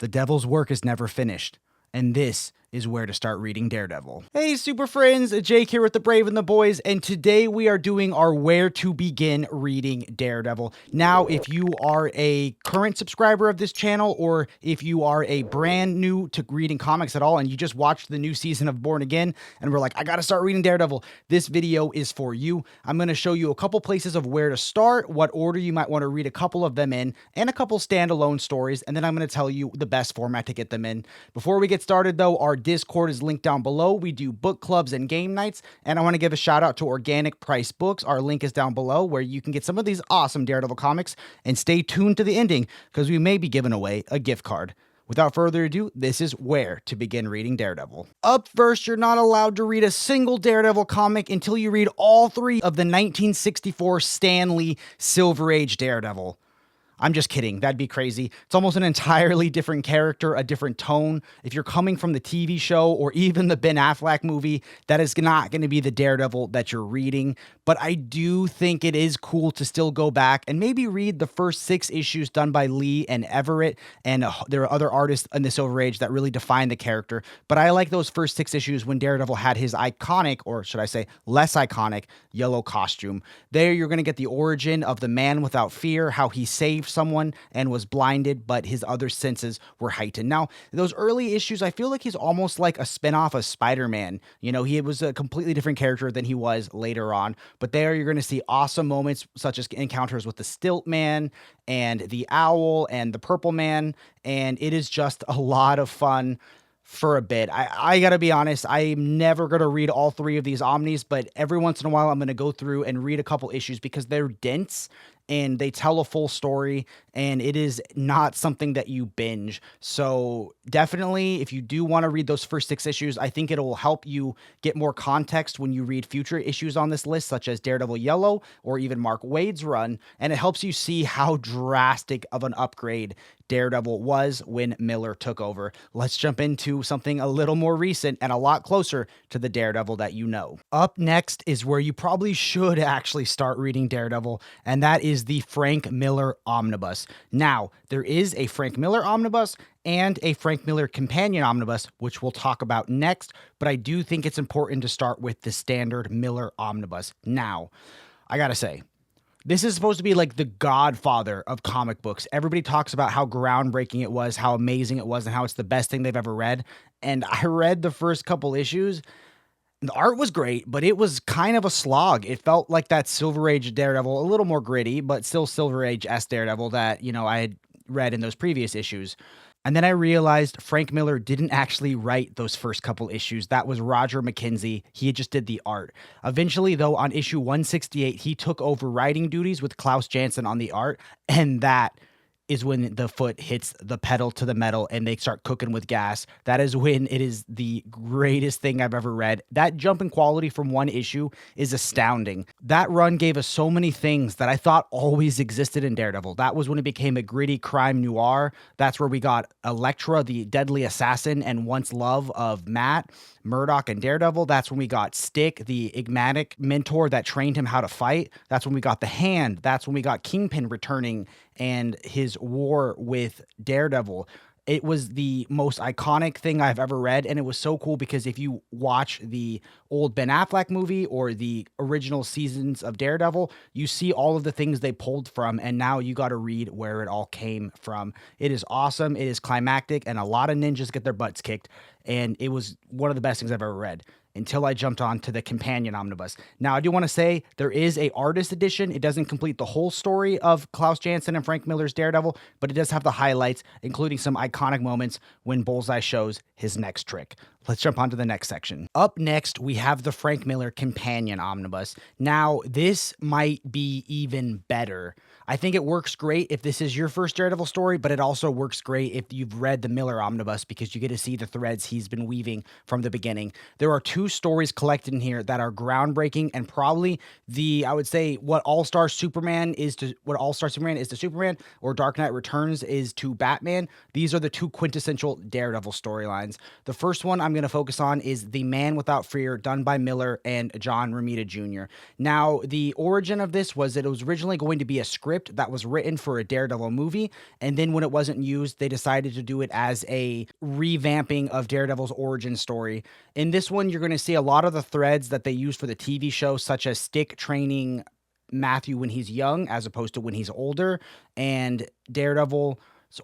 The devil's work is never finished, and this is where to start reading Daredevil. Hey, super friends, Jake here with the Brave and the Boys, and today we are doing our Where to Begin reading Daredevil. Now, if you are a current subscriber of this channel, or if you are a brand new to reading comics at all, and you just watched the new season of Born Again, and we're like, I gotta start reading Daredevil, this video is for you. I'm gonna show you a couple places of where to start, what order you might want to read a couple of them in, and a couple standalone stories, and then I'm gonna tell you the best format to get them in. Before we get started though, our Discord is linked down below. We do book clubs and game nights, and I want to give a shout out to Organic Price Books. Our link is down below where you can get some of these awesome Daredevil comics, and stay tuned to the ending because we may be giving away a gift card. Without further ado, this is where to begin reading Daredevil. Up first, you're not allowed to read a single Daredevil comic until you read all three of the 1964 Stan Lee Silver Age Daredevil. I'm just kidding. That'd be crazy. It's almost an entirely different character, a different tone. If you're coming from the TV show or even the Ben Affleck movie, that is not going to be the Daredevil that you're reading. But I do think it is cool to still go back and maybe read the first 6 issues done by Lee and Everett. And there are other artists in the Silver Age that really define the character. But I like those first 6 issues when Daredevil had his iconic, or should I say less iconic, yellow costume. There you're going to get the origin of the man without fear, how he saved someone and was blinded, but his other senses were heightened. Now, those early issues, I feel like he's almost like a spinoff of Spider-Man. You know, he was a completely different character than he was later on, but there you're going to see awesome moments such as encounters with the Stilt Man and the Owl and the Purple Man, and it is just a lot of fun for a bit. I gotta be honest, I'm never gonna read all 3 of these Omnis, but every once in a while I'm gonna go through and read a couple issues because they're dense and they tell a full story, and it is not something that you binge. So definitely, if you do want to read those first 6 issues, I think it'll help you get more context when you read future issues on this list, such as Daredevil Yellow or even Mark Waid's run, and it helps you see how drastic of an upgrade Daredevil was when Miller took over. Let's jump into something a little more recent and a lot closer to the Daredevil that you know. Up next is where you probably should actually start reading Daredevil, and that is the Frank Miller Omnibus. Now, there is a Frank Miller Omnibus and a Frank Miller Companion Omnibus, which we'll talk about next, but I do think it's important to start with the standard Miller Omnibus. Now, I gotta say, this is supposed to be like the godfather of comic books. Everybody talks about how groundbreaking it was, how amazing it was, and how it's the best thing they've ever read. And I read the first couple issues. The art was great, but it was kind of a slog. It felt like that Silver Age Daredevil, a little more gritty, but still Silver Age-esque Daredevil that, you know, I had read in those previous issues. And then I realized Frank Miller didn't actually write those first couple issues. That was Roger McKenzie. He just did the art. Eventually, though, on issue 168, he took over writing duties with Klaus Janson on the art, and that is when the foot hits the pedal to the metal and they start cooking with gas. That is when it is the greatest thing I've ever read. That jump in quality from one issue is astounding. That run gave us so many things that I thought always existed in Daredevil. That was when it became a gritty crime noir. That's where we got Elektra, the deadly assassin and once love of Matt Murdock and Daredevil. That's when we got Stick, the enigmatic mentor that trained him how to fight. That's when we got the Hand. That's when we got Kingpin returning and his war with Daredevil. It was the most iconic thing I've ever read, and it was so cool because if you watch the old Ben Affleck movie or the original seasons of Daredevil, you see all of the things they pulled from, and now you got to read where it all came from. It is awesome, it is climactic, and a lot of ninjas get their butts kicked, and it was one of the best things I've ever read until I jumped on to the Companion Omnibus. Now, I do want to say there is a artist edition. It doesn't complete the whole story of Klaus Janson and Frank Miller's Daredevil, but it does have the highlights, including some iconic moments when Bullseye shows his next trick. Let's jump on to the next section. Up next, we have the Frank Miller Companion Omnibus. Now, this might be even better. I think it works great if this is your first Daredevil story, but it also works great if you've read the Miller Omnibus because you get to see the threads he's been weaving from the beginning. There are 2 stories collected in here that are groundbreaking and probably I would say what All-Star Superman is to Superman or Dark Knight Returns is to Batman. These are the 2 quintessential Daredevil storylines. The first one I'm going to focus on is The Man Without Fear, done by Miller and John Romita Jr. Now, the origin of this was that it was originally going to be a script script that was written for a Daredevil movie, and then when it wasn't used, they decided to do it as a revamping of Daredevil's origin story. In this one, you're going to see a lot of the threads that they used for the TV show, such as Stick training Matthew when he's young as opposed to when he's older, and Daredevil's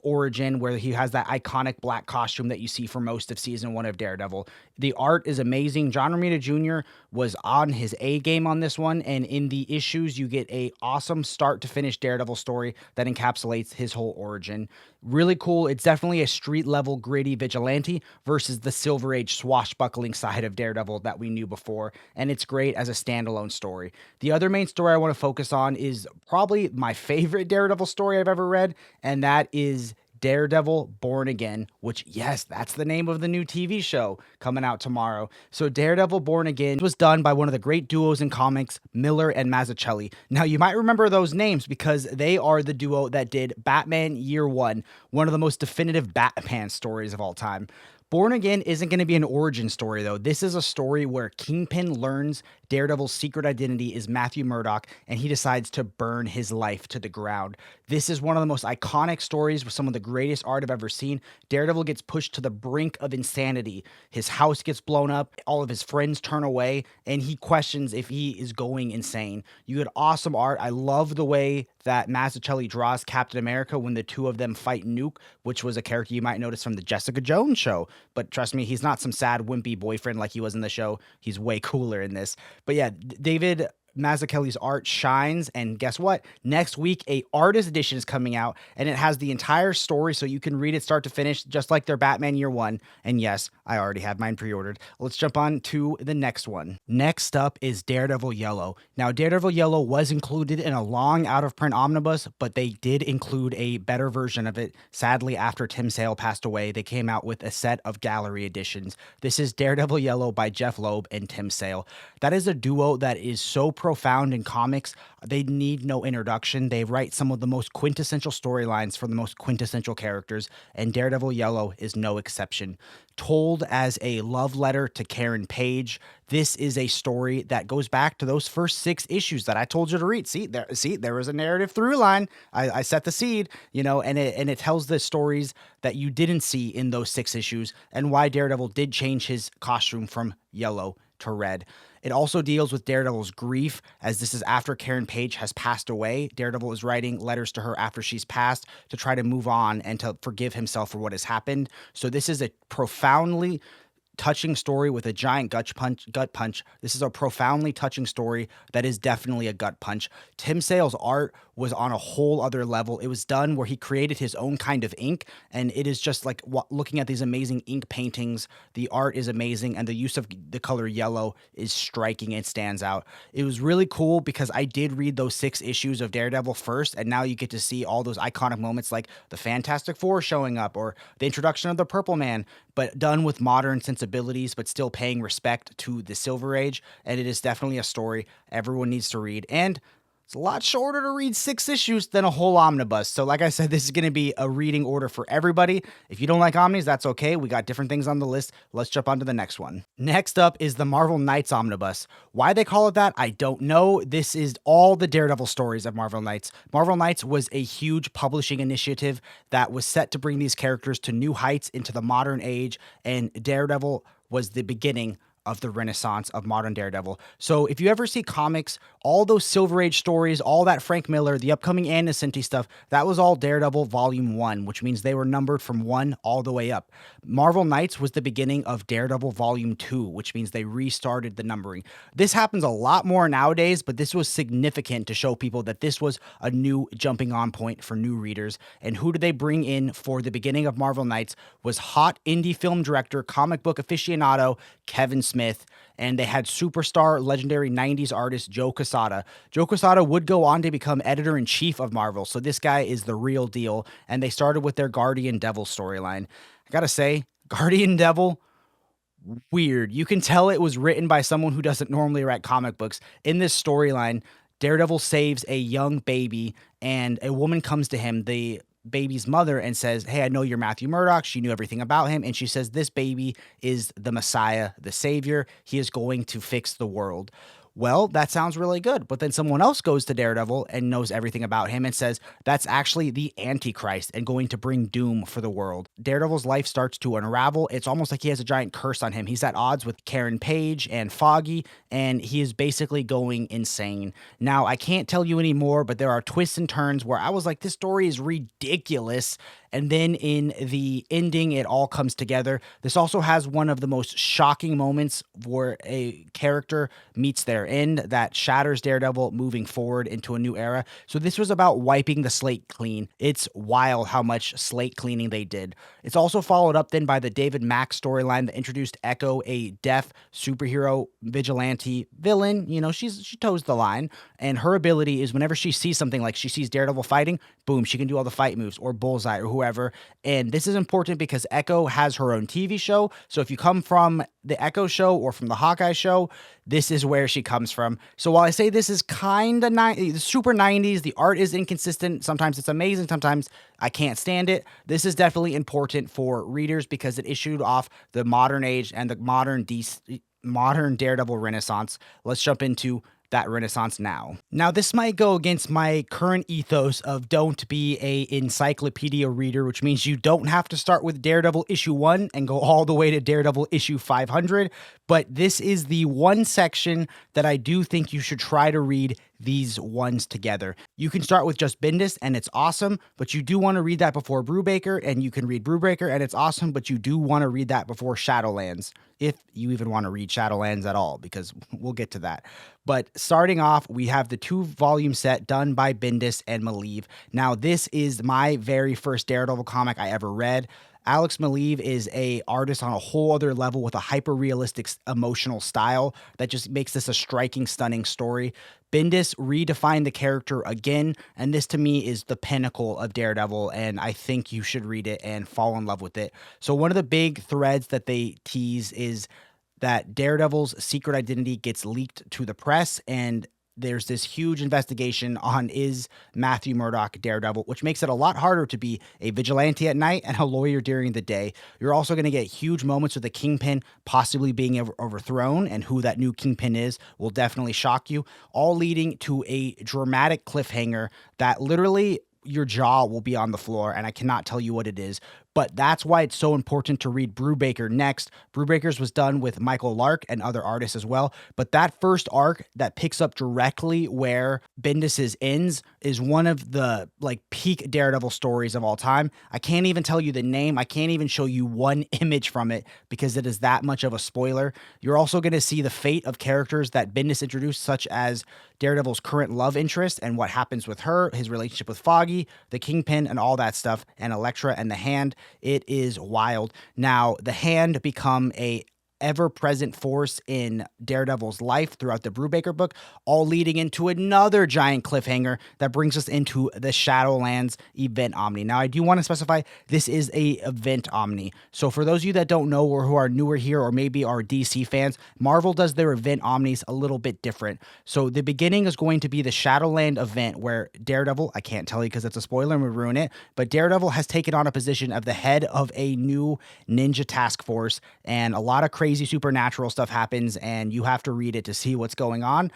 origin where he has that iconic black costume that you see for most of season 1 of Daredevil. The art is amazing. John Romita Jr. was on his A game on this one, and in the issues you get a awesome start to finish Daredevil story that encapsulates his whole origin. Really cool. It's definitely a street level gritty vigilante versus the Silver Age swashbuckling side of Daredevil that we knew before, and it's great as a standalone story. The other main story I want to focus on is probably my favorite Daredevil story I've ever read, and that is Daredevil Born Again, which, yes, that's the name of the new TV show coming out tomorrow. So Daredevil Born Again was done by one of the great duos in comics, Miller and Mazzucchelli. Now, you might remember those names because they are the duo that did Batman Year One, one of the most definitive Batman stories of all time. Born Again isn't going to be an origin story, though. This is a story where Kingpin learns Daredevil's secret identity is Matthew Murdock, and he decides to burn his life to the ground. This is one of the most iconic stories with some of the greatest art I've ever seen. Daredevil gets pushed to the brink of insanity. His house gets blown up, all of his friends turn away, and he questions if he is going insane. You get awesome art. I love the way that Mazzucchelli draws Captain America when the two of them fight Nuke, which was a character you might notice from the Jessica Jones show. But trust me, he's not some sad, wimpy boyfriend like he was in the show. He's way cooler in this. But yeah, David Mazzucchelli's art shines, and guess what? Next week, a artist edition is coming out, and it has the entire story, so you can read it start to finish, just like their Batman Year One. And yes, I already have mine pre-ordered. Let's jump on to the next one. Next up is Daredevil Yellow. Now, Daredevil Yellow was included in a long out-of-print omnibus, but they did include a better version of it. Sadly, after Tim Sale passed away, they came out with a set of gallery editions. This is Daredevil Yellow by Jeph Loeb and Tim Sale. That is a duo that is so profound in comics. They need no introduction. They write some of the most quintessential storylines for the most quintessential characters, and Daredevil Yellow is no exception. Told as a love letter to Karen Page, this is a story that goes back to those first 6 issues that I told you to read. There was a narrative through line. I set the seed, and it tells the stories that you didn't see in those 6 issues and why Daredevil did change his costume from yellow to red. It also deals with Daredevil's grief, as this is after Karen Page has passed away. Daredevil is writing letters to her after she's passed to try to move on and to forgive himself for what has happened. So this is a profoundly touching story with a giant gut punch. This is a profoundly touching story that is definitely a gut punch. Tim Sale's art was on a whole other level. It was done where he created his own kind of ink, and it is just like looking at these amazing ink paintings. The art is amazing, and the use of the color yellow is striking. It stands out. It was really cool because I did read those 6 issues of Daredevil first, and now you get to see all those iconic moments like the Fantastic Four showing up or the introduction of the Purple Man, but done with modern sensibilities, but still paying respect to the Silver Age. And it is definitely a story everyone needs to read. And it's a lot shorter to read 6 issues than a whole omnibus. So like I said, this is going to be a reading order for everybody. If you don't like omnis, that's okay. We got different things on the list. Let's jump on to the next one. Next up is the Marvel Knights omnibus. Why they call it that, I don't know. This is all the Daredevil stories of Marvel Knights. Marvel Knights was a huge publishing initiative that was set to bring these characters to new heights into the modern age, and Daredevil was the beginning of the renaissance of modern Daredevil. So if you ever see comics, all those Silver Age stories, all that Frank Miller, the upcoming Ann Nocenti stuff, that was all Daredevil Volume 1, which means they were numbered from 1 all the way up. Marvel Knights was the beginning of Daredevil Volume 2, which means they restarted the numbering. This happens a lot more nowadays, but this was significant to show people that this was a new jumping on point for new readers. And who did they bring in for the beginning of Marvel Knights was hot indie film director, comic book aficionado, Kevin Smith, and they had superstar legendary 90s artist Joe Quesada. Joe Quesada would go on to become editor-in-chief of Marvel, so this guy is the real deal, and they started with their Guardian Devil storyline. I gotta say, Guardian Devil, weird. You can tell it was written by someone who doesn't normally write comic books. In this storyline, Daredevil saves a young baby, and a woman comes to him, the baby's mother, and says, hey, I know you're Matthew Murdock. She knew everything about him. And she says, this baby is the Messiah, the Savior. He is going to fix the world. Well, that sounds really good. But then someone else goes to Daredevil and knows everything about him and says that's actually the Antichrist and going to bring doom for the world. Daredevil's life starts to unravel. It's almost like he has a giant curse on him. He's at odds with Karen Page and Foggy, and he is basically going insane. Now, I can't tell you anymore, but there are twists and turns where I was like, this story is ridiculous. And then in the ending, it all comes together. This also has one of the most shocking moments where a character meets their end that shatters Daredevil moving forward into a new era. So this was about wiping the slate clean. It's wild how much slate cleaning they did. It's also followed up then by the David Mack storyline that introduced Echo, a deaf superhero vigilante villain. You know, she toes the line, and her ability is whenever she sees something, like she sees Daredevil fighting, boom, she can do all the fight moves, or Bullseye or whoever. And this is important because Echo has her own TV show. So if you come from the Echo show or from the Hawkeye show, this is where she comes from. So while I say this is kind of super 90s, the art is inconsistent. Sometimes it's amazing. Sometimes I can't stand it. This is definitely important for readers because it issued off the modern age and the modern Daredevil renaissance. Let's jump into that renaissance now. Now, this might go against my current ethos of don't be a encyclopedia reader, which means you don't have to start with Daredevil issue 1 and go all the way to Daredevil issue 500, but this is the one section that I do think you should try to read these ones together. You can start with just Bendis and it's awesome, but you do want to read that before Brubaker, and you can read Brubaker and it's awesome, but you do want to read that before Shadowlands, if you even want to read Shadowlands at all, because we'll get to that. But starting off, we have the 2-volume set done by Bendis and Maleev. Now, this is my very first Daredevil comic I ever read. Alex Maleev is a artist on a whole other level with a hyper-realistic emotional style that just makes this a striking, stunning story. Bendis redefined the character again, and this to me is the pinnacle of Daredevil, and I think you should read it and fall in love with it. So one of the big threads that they tease is that Daredevil's secret identity gets leaked to the press, and there's this huge investigation on is Matthew Murdock Daredevil, which makes it a lot harder to be a vigilante at night and a lawyer during the day. You're also going to get huge moments with the Kingpin possibly being overthrown, and who that new Kingpin is will definitely shock you, all leading to a dramatic cliffhanger that literally your jaw will be on the floor, and I cannot tell you what it is. But that's why it's so important to read Brubaker next. Brubaker's was done with Michael Lark and other artists as well. But that first arc that picks up directly where Bendis's ends is one of the peak Daredevil stories of all time. I can't even tell you the name. I can't even show you one image from it because it is that much of a spoiler. You're also going to see the fate of characters that Bendis introduced, such as Daredevil's current love interest and what happens with her, his relationship with Foggy, the Kingpin, and all that stuff, and Elektra and the Hand. It is wild. Now, the Hand become a ever-present force in Daredevil's life throughout the Brubaker book, all leading into another giant cliffhanger that brings us into the Shadowlands event Omni. Now, I do want to specify this is a event Omni. So for those of you that don't know or who are newer here or maybe are DC fans, Marvel does their event Omnis a little bit different. So the beginning is going to be the Shadowland event where Daredevil, I can't tell you because it's a spoiler and we ruin it, but Daredevil has taken on a position of the head of a new ninja task force, and a lot of crazy supernatural stuff happens, and you have to read it to see what's going on.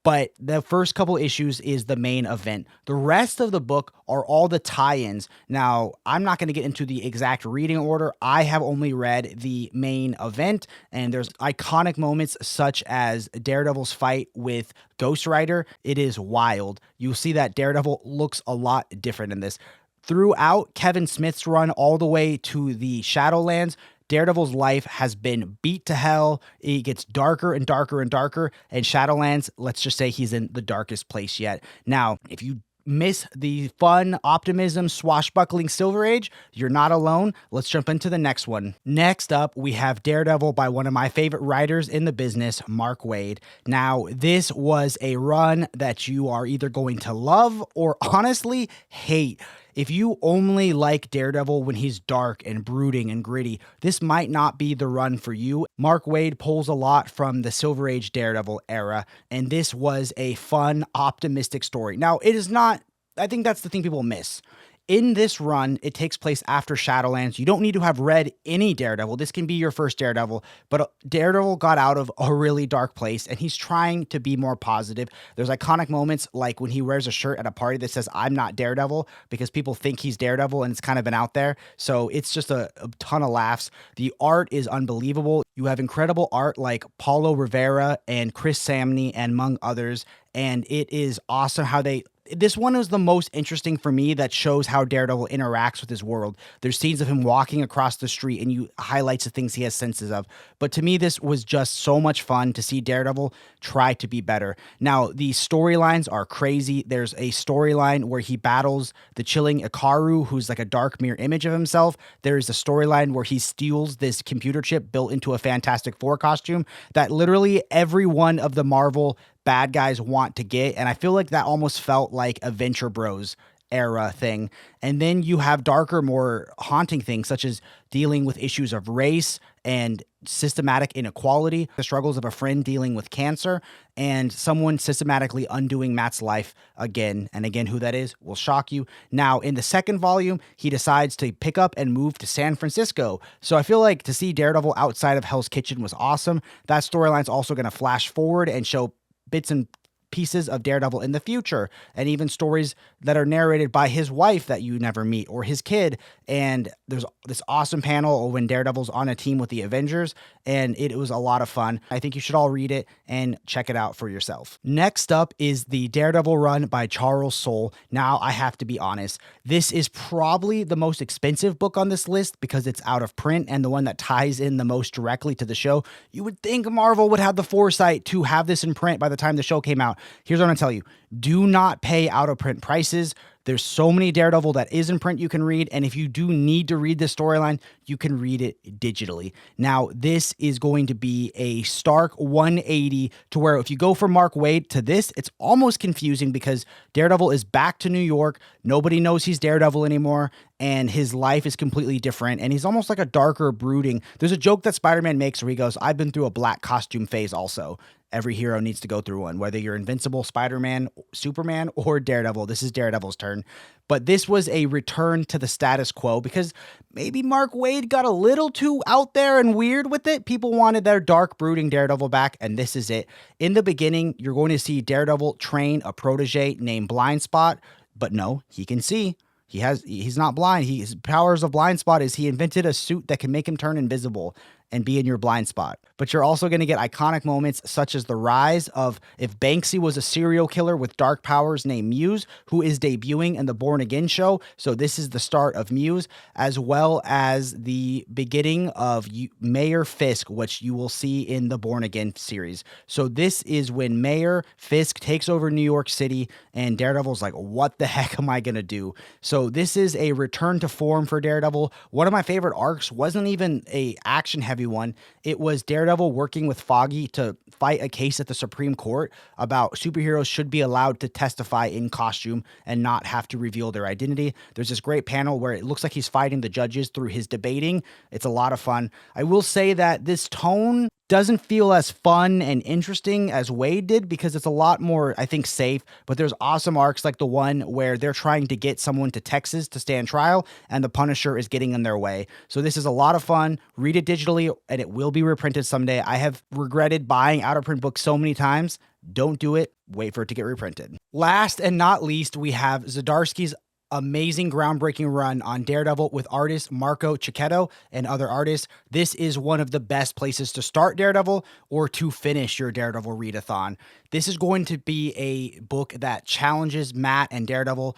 But the first couple issues is the main event. The rest of the book are all the tie-ins. Now, I'm not going to get into the exact reading order. I have only read the main event, and there's iconic moments such as Daredevil's fight with Ghost Rider. It is wild. You'll see that Daredevil looks a lot different in this. Throughout Kevin Smith's run all the way to the Shadowlands, Daredevil's life has been beat to hell. It gets darker and darker and darker. And Shadowlands, let's just say he's in the darkest place yet. Now, if you miss the fun, optimism, swashbuckling Silver Age, you're not alone. Let's jump into the next one. Next up, we have Daredevil by one of my favorite writers in the business, Mark Waid. Now, this was a run that you are either going to love or honestly hate. If you only like Daredevil when he's dark and brooding and gritty, this might not be the run for you. Mark Waid pulls a lot from the Silver Age Daredevil era, and this was a fun, optimistic story. Now, it is not, I think that's the thing people miss. In this run, it takes place after Shadowlands. You don't need to have read any Daredevil. This can be your first Daredevil, but Daredevil got out of a really dark place and he's trying to be more positive. There's iconic moments like when he wears a shirt at a party that says, "I'm not Daredevil," because people think he's Daredevil and it's kind of been out there. So it's just a ton of laughs. The art is unbelievable. You have incredible art like Paulo Rivera and Chris Samney and among others. And it is awesome how this one is the most interesting for me that shows how Daredevil interacts with his world. There's scenes of him walking across the street and you highlights the things he has senses of. But to me, this was just so much fun to see Daredevil try to be better. Now, the storylines are crazy. There's a storyline where he battles the chilling Ikaru, who's like a dark mirror image of himself. There's a storyline where he steals this computer chip built into a Fantastic Four costume that literally every one of the Marvel bad guys want to get. And I feel like that almost felt like a Venture Bros era thing. And then you have darker, more haunting things, such as dealing with issues of race and systematic inequality, the struggles of a friend dealing with cancer, and someone systematically undoing Matt's life again and again. Who that is will shock you. Now, in the second volume, he decides to pick up and move to San Francisco. So I feel like to see Daredevil outside of Hell's Kitchen was awesome. That storyline's also going to flash forward and show bits and pieces of Daredevil in the future, and even stories that are narrated by his wife that you never meet or his kid. And there's this awesome panel when Daredevil's on a team with the Avengers, and it was a lot of fun. I think you should all read it and check it out for yourself. Next up is the Daredevil run by Charles Soule. Now, I have to be honest, this is probably the most expensive book on this list because it's out of print and the one that ties in the most directly to the show. You would think Marvel would have the foresight to have this in print by the time the show came out. Here's what I'm gonna tell you. Do not pay out of print prices. There's so many Daredevil that is in print you can read, and if you do need to read this storyline, you can read it digitally. Now, this is going to be a stark 180 to where if you go from Mark Waid to this, it's almost confusing because Daredevil is back to New York. Nobody knows he's Daredevil anymore, and his life is completely different, and he's almost like a darker, brooding. There's a joke that Spider-Man makes where he goes, "I've been through a black costume phase also." Every hero needs to go through one, whether you're Invincible, Spider-Man, Superman, or Daredevil. This is Daredevil's turn. But this was a return to the status quo because maybe Mark Waid got a little too out there and weird with it. People wanted their dark, brooding Daredevil back, and this is it. In the beginning, you're going to see Daredevil train a protege named Blind Spot, but no, he can see. He's not blind. His powers of Blind Spot is he invented a suit that can make him turn invisible and be in your blind spot. But you're also going to get iconic moments such as the rise of if Banksy was a serial killer with dark powers named Muse, who is debuting in the Born Again show. So this is the start of Muse, as well as the beginning of Mayor Fisk, which you will see in the Born Again series. So this is when Mayor Fisk takes over New York City and Daredevil's like, what the heck am I going to do? So this is a return to form for Daredevil. One of my favorite arcs wasn't even a action heavy one. It was Daredevil working with Foggy to fight a case at the Supreme Court about superheroes should be allowed to testify in costume and not have to reveal their identity. There's this great panel where it looks like he's fighting the judges through his debating. It's a lot of fun. I will say that this tone doesn't feel as fun and interesting as Waid did because it's a lot more, I think, safe. But there's awesome arcs like the one where they're trying to get someone to Texas to stand trial and the Punisher is getting in their way. So this is a lot of fun. Read it digitally and it will be reprinted someday. I have regretted buying out of print books so many times. Don't do it. Wait for it to get reprinted. Last and not least, we have Zdarsky's amazing groundbreaking run on Daredevil with artist Marco Cicchetto and other artists. This is one of the best places to start Daredevil or to finish your Daredevil readathon. This is going to be a book that challenges Matt and Daredevil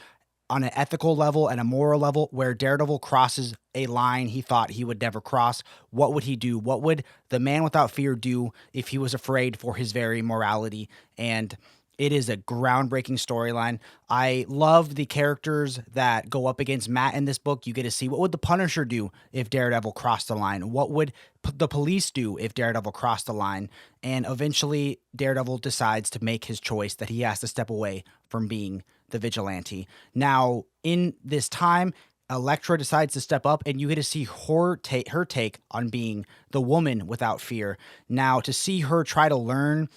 on an ethical level and a moral level where Daredevil crosses a line he thought he would never cross. What would he do? What would the man without fear do if he was afraid for his very morality? And it is a groundbreaking storyline. I love the characters that go up against Matt in this book. You get to see what would the Punisher do if Daredevil crossed the line? What would the police do if Daredevil crossed the line? And eventually Daredevil decides to make his choice that he has to step away from being the vigilante. Now, in this time, Elektra decides to step up and you get to see her take on being the woman without fear. Now, to see her try to learn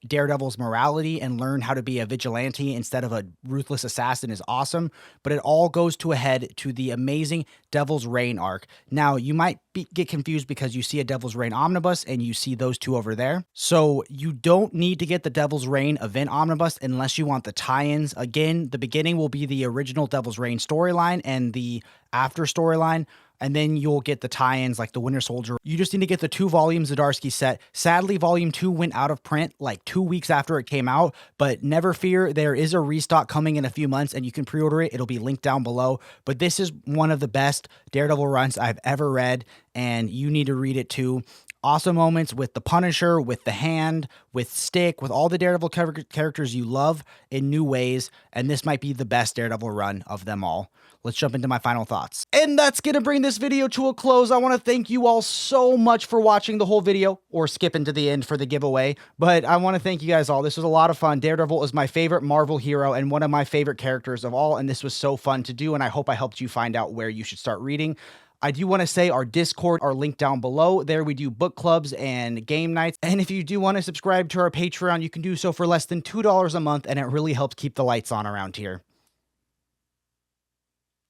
Daredevil's morality and learn how to be a vigilante instead of a ruthless assassin is awesome, but it all goes to a head to the amazing Devil's Reign arc. Now, you might get confused because you see a Devil's Reign omnibus and you see those two over there. So you don't need to get the Devil's Reign event omnibus unless you want the tie-ins. Again, the beginning will be the original Devil's Reign storyline and the after storyline, and then you'll get the tie-ins like the Winter Soldier. You just need to get the 2 volumes Zdarsky set. Sadly, volume 2 went out of print like 2 weeks after it came out, but never fear, there is a restock coming in a few months and you can pre-order it. It'll be linked down below, but this is one of the best Daredevil runs I've ever read, and you need to read it too. Awesome moments with the Punisher, with the Hand, with Stick, with all the Daredevil characters you love in new ways, and this might be the best Daredevil run of them all. Let's jump into my final thoughts. And that's going to bring this video to a close. I want to thank you all so much for watching the whole video, or skipping to the end for the giveaway, but I want to thank you guys all. This was a lot of fun. Daredevil is my favorite Marvel hero and one of my favorite characters of all, and this was so fun to do, and I hope I helped you find out where you should start reading. I do want to say our Discord are linked down below. There we do book clubs and game nights. And if you do want to subscribe to our Patreon, you can do so for less than $2 a month, and it really helps keep the lights on around here.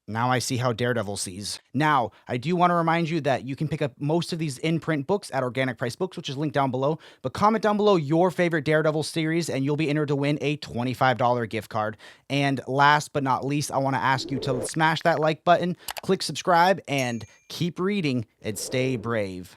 Now I see how Daredevil sees. Now, I do want to remind you that you can pick up most of these in-print books at Organic Price Books, which is linked down below. But comment down below your favorite Daredevil series, and you'll be entered to win a $25 gift card. And last but not least, I want to ask you to smash that like button, click subscribe, and keep reading and stay brave.